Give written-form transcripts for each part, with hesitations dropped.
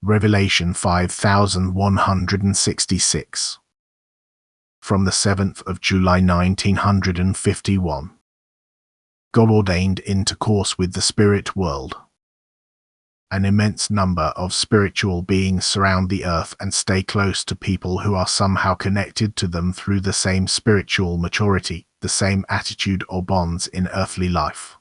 Revelation 5166. From the 7th of July 1951. God ordained intercourse with the spirit world. An immense number of spiritual beings surround the earth and stay close to people who are somehow connected to them through the same spiritual maturity, the same attitude or bonds in earthly life.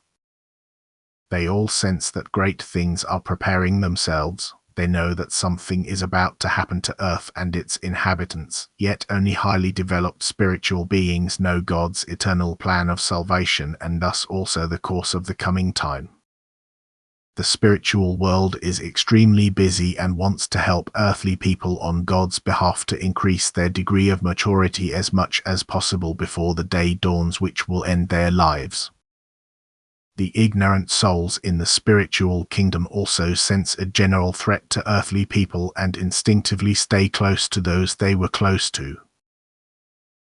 They all sense that great things are preparing themselves. They know that something is about to happen to Earth and its inhabitants, yet only highly developed spiritual beings know God's eternal plan of salvation and thus also the course of the coming time. The spiritual world is extremely busy and wants to help earthly people on God's behalf to increase their degree of maturity as much as possible before the day dawns which will end their lives. The ignorant souls in the spiritual kingdom also sense a general threat to earthly people and instinctively stay close to those they were close to.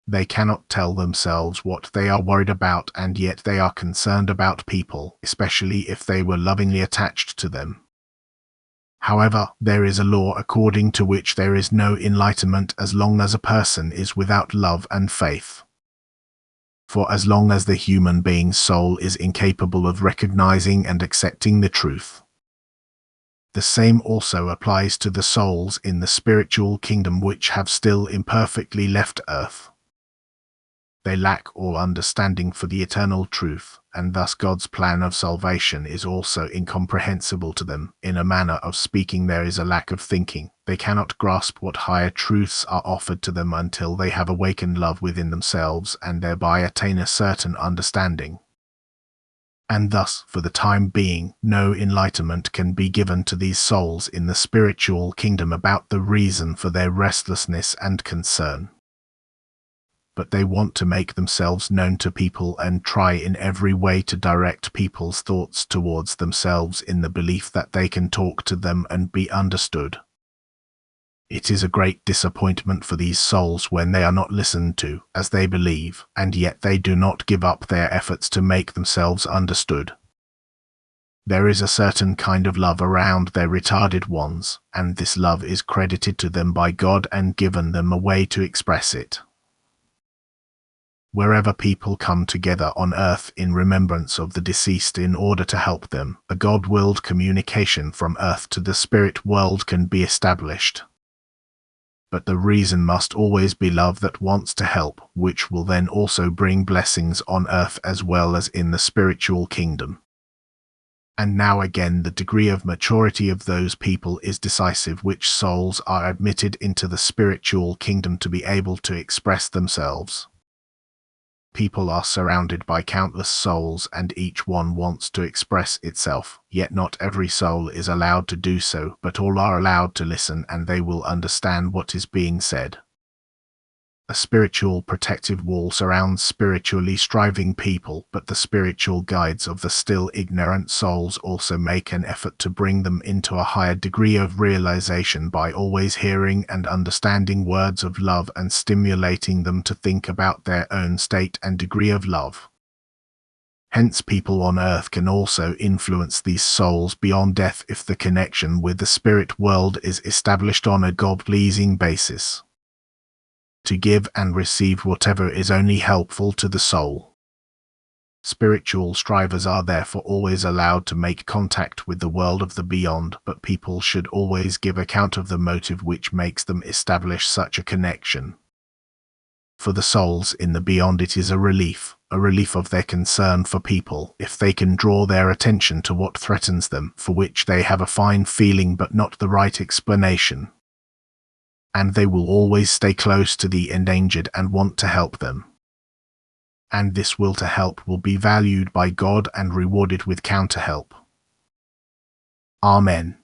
They cannot tell themselves what they are worried about, and yet they are concerned about people, especially if they were lovingly attached to them. However, there is a law according to which there is no enlightenment as long as a person is without love and faith. For as long as the human being's soul is incapable of recognizing and accepting the truth. The same also applies to the souls in the spiritual kingdom which have still imperfectly left earth. They lack all understanding for the eternal truth, and thus God's plan of salvation is also incomprehensible to them. In a manner of speaking, there is a lack of thinking. They cannot grasp what higher truths are offered to them until they have awakened love within themselves and thereby attain a certain understanding. And thus, for the time being, no enlightenment can be given to these souls in the spiritual kingdom about the reason for their restlessness and concern. But they want to make themselves known to people and try in every way to direct people's thoughts towards themselves in the belief that they can talk to them and be understood. It is a great disappointment for these souls when they are not listened to, as they believe, and yet they do not give up their efforts to make themselves understood. There is a certain kind of love around their retarded ones, and this love is credited to them by God and given them a way to express it. Wherever people come together on earth in remembrance of the deceased in order to help them, a God-willed communication from earth to the spirit world can be established. But the reason must always be love that wants to help, which will then also bring blessings on earth as well as in the spiritual kingdom. And now again the degree of maturity of those people is decisive which souls are admitted into the spiritual kingdom to be able to express themselves. People are surrounded by countless souls and each one wants to express itself, yet not every soul is allowed to do so, but all are allowed to listen and they will understand what is being said. A spiritual protective wall surrounds spiritually striving people, but the spiritual guides of the still ignorant souls also make an effort to bring them into a higher degree of realization by always hearing and understanding words of love and stimulating them to think about their own state and degree of love. Hence people on earth can also influence these souls beyond death if the connection with the spirit world is established on a God-pleasing basis. To give and receive whatever is only helpful to the soul. Spiritual strivers are therefore always allowed to make contact with the world of the beyond, but people should always give account of the motive which makes them establish such a connection. For the souls in the beyond it is a relief of their concern for people, if they can draw their attention to what threatens them, for which they have a fine feeling but not the right explanation. And they will always stay close to the endangered and want to help them. And this will to help will be valued by God and rewarded with counter-help. Amen.